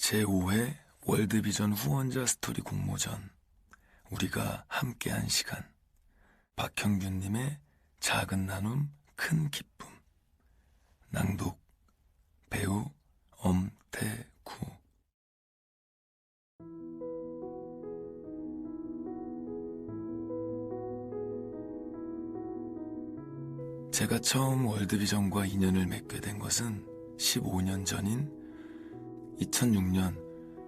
제5회 월드비전 후원자 스토리 공모전, 우리가 함께한 시간. 박형균님의 작은 나눔 큰 기쁨. 낭독 배우 엄태구. 제가 처음 월드비전과 인연을 맺게 된 것은 15년 전인 2006년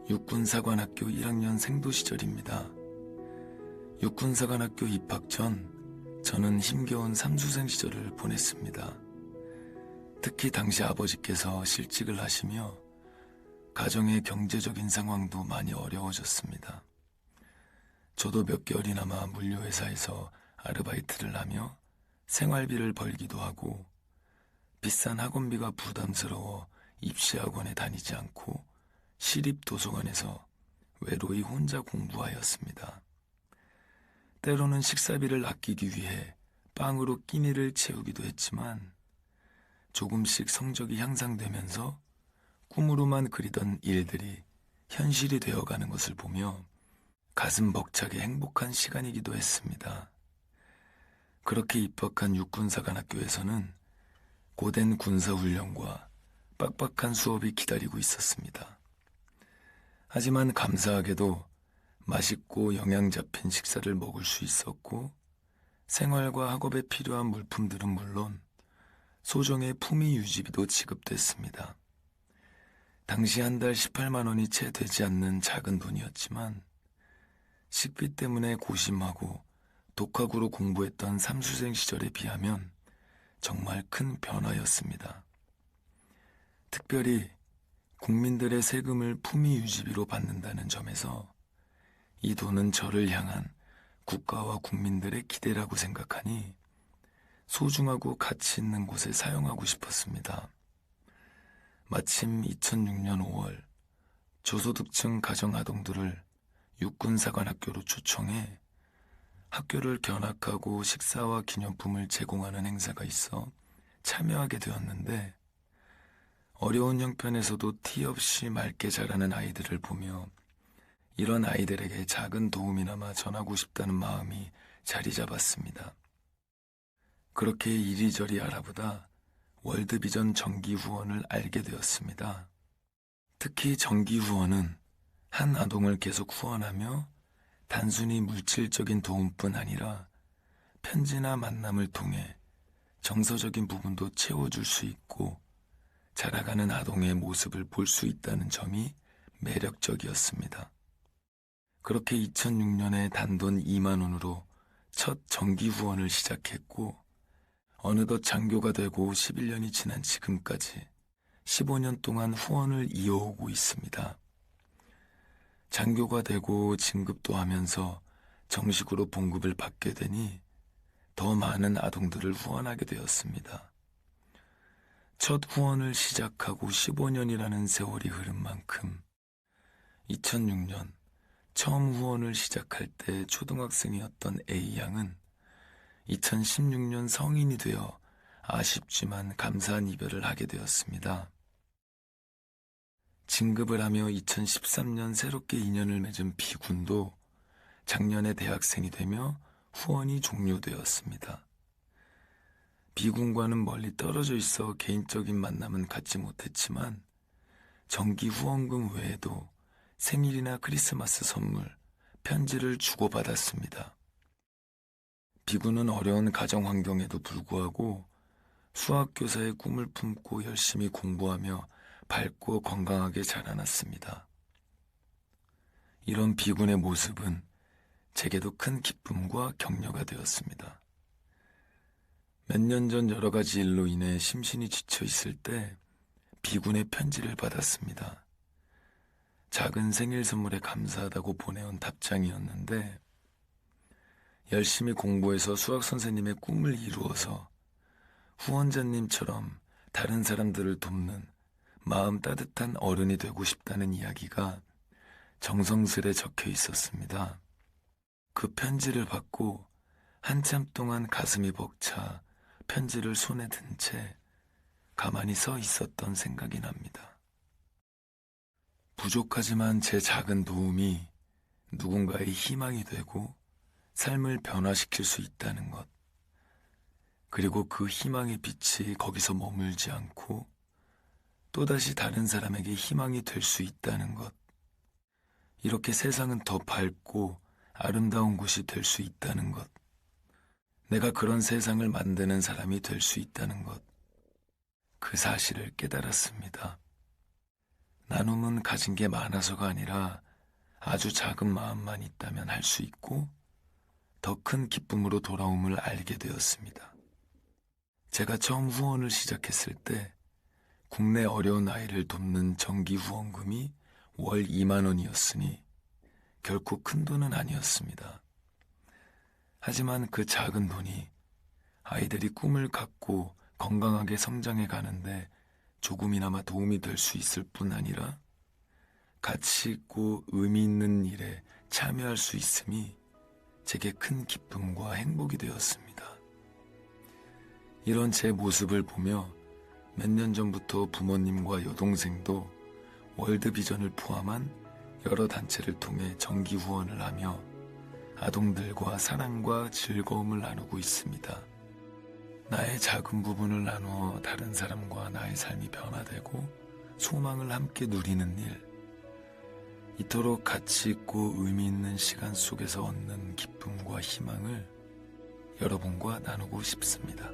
육군사관학교 1학년 생도 시절입니다. 육군사관학교 입학 전 저는 힘겨운 삼수생 시절을 보냈습니다. 특히 당시 아버지께서 실직을 하시며 가정의 경제적인 상황도 많이 어려워졌습니다. 저도 몇 개월이나마 물류회사에서 아르바이트를 하며 생활비를 벌기도 하고 비싼 학원비가 부담스러워 입시학원에 다니지 않고 시립도서관에서 외로이 혼자 공부하였습니다. 때로는 식사비를 아끼기 위해 빵으로 끼니를 채우기도 했지만 조금씩 성적이 향상되면서 꿈으로만 그리던 일들이 현실이 되어가는 것을 보며 가슴 벅차게 행복한 시간이기도 했습니다. 그렇게 입학한 육군사관학교에서는 고된 군사훈련과 빡빡한 수업이 기다리고 있었습니다. 하지만 감사하게도 맛있고 영양 잡힌 식사를 먹을 수 있었고 생활과 학업에 필요한 물품들은 물론 소정의 품위 유지비도 지급됐습니다. 당시 한 달 18만 원이 채 되지 않는 작은 돈이었지만 식비 때문에 고심하고 독학으로 공부했던 삼수생 시절에 비하면 정말 큰 변화였습니다. 특별히 국민들의 세금을 품위 유지비로 받는다는 점에서 이 돈은 저를 향한 국가와 국민들의 기대라고 생각하니 소중하고 가치 있는 곳에 사용하고 싶었습니다. 마침 2006년 5월 저소득층 가정아동들을 육군사관학교로 초청해 학교를 견학하고 식사와 기념품을 제공하는 행사가 있어 참여하게 되었는데 어려운 형편에서도 티 없이 맑게 자라는 아이들을 보며 이런 아이들에게 작은 도움이나마 전하고 싶다는 마음이 자리 잡았습니다. 그렇게 이리저리 알아보다 월드비전 정기 후원을 알게 되었습니다. 특히 정기 후원은 한 아동을 계속 후원하며 단순히 물질적인 도움뿐 아니라 편지나 만남을 통해 정서적인 부분도 채워줄 수 있고 자라가는 아동의 모습을 볼 수 있다는 점이 매력적이었습니다. 그렇게 2006년에 단돈 2만 원으로 첫 정기 후원을 시작했고 어느덧 장교가 되고 11년이 지난 지금까지 15년 동안 후원을 이어오고 있습니다. 장교가 되고 진급도 하면서 정식으로 봉급을 받게 되니 더 많은 아동들을 후원하게 되었습니다. 첫 후원을 시작하고 15년이라는 세월이 흐른 만큼 2006년 처음 후원을 시작할 때 초등학생이었던 A양은 2016년 성인이 되어 아쉽지만 감사한 이별을 하게 되었습니다. 진급을 하며 2013년 새롭게 인연을 맺은 B군도 작년에 대학생이 되며 후원이 종료되었습니다. B군과는 멀리 떨어져 있어 개인적인 만남은 갖지 못했지만 정기 후원금 외에도 생일이나 크리스마스 선물, 편지를 주고받았습니다. B군은 어려운 가정 환경에도 불구하고 수학교사의 꿈을 품고 열심히 공부하며 밝고 건강하게 자라났습니다. 이런 B군의 모습은 제게도 큰 기쁨과 격려가 되었습니다. 몇 년 전 여러 가지 일로 인해 심신이 지쳐 있을 때 B군의 편지를 받았습니다. 작은 생일 선물에 감사하다고 보내온 답장이었는데 열심히 공부해서 수학 선생님의 꿈을 이루어서 후원자님처럼 다른 사람들을 돕는 마음 따뜻한 어른이 되고 싶다는 이야기가 정성스레 적혀 있었습니다. 그 편지를 받고 한참 동안 가슴이 벅차 편지를 손에 든 채 가만히 서 있었던 생각이 납니다. 부족하지만 제 작은 도움이 누군가의 희망이 되고 삶을 변화시킬 수 있다는 것, 그리고 그 희망의 빛이 거기서 머물지 않고 또다시 다른 사람에게 희망이 될 수 있다는 것, 이렇게 세상은 더 밝고 아름다운 곳이 될 수 있다는 것, 내가 그런 세상을 만드는 사람이 될 수 있다는 것, 그 사실을 깨달았습니다. 나눔은 가진 게 많아서가 아니라 아주 작은 마음만 있다면 할 수 있고 더 큰 기쁨으로 돌아옴을 알게 되었습니다. 제가 처음 후원을 시작했을 때 국내 어려운 아이를 돕는 정기 후원금이 월 2만 원이었으니 결코 큰 돈은 아니었습니다. 하지만 그 작은 돈이 아이들이 꿈을 갖고 건강하게 성장해 가는데 조금이나마 도움이 될 수 있을 뿐 아니라 가치 있고 의미 있는 일에 참여할 수 있음이 제게 큰 기쁨과 행복이 되었습니다. 이런 제 모습을 보며 몇 년 전부터 부모님과 여동생도 월드비전을 포함한 여러 단체를 통해 정기 후원을 하며 아동들과 사랑과 즐거움을 나누고 있습니다. 나의 작은 부분을 나누어 다른 사람과 나의 삶이 변화되고 소망을 함께 누리는 일, 이토록 가치 있고 의미 있는 시간 속에서 얻는 기쁨과 희망을 여러분과 나누고 싶습니다.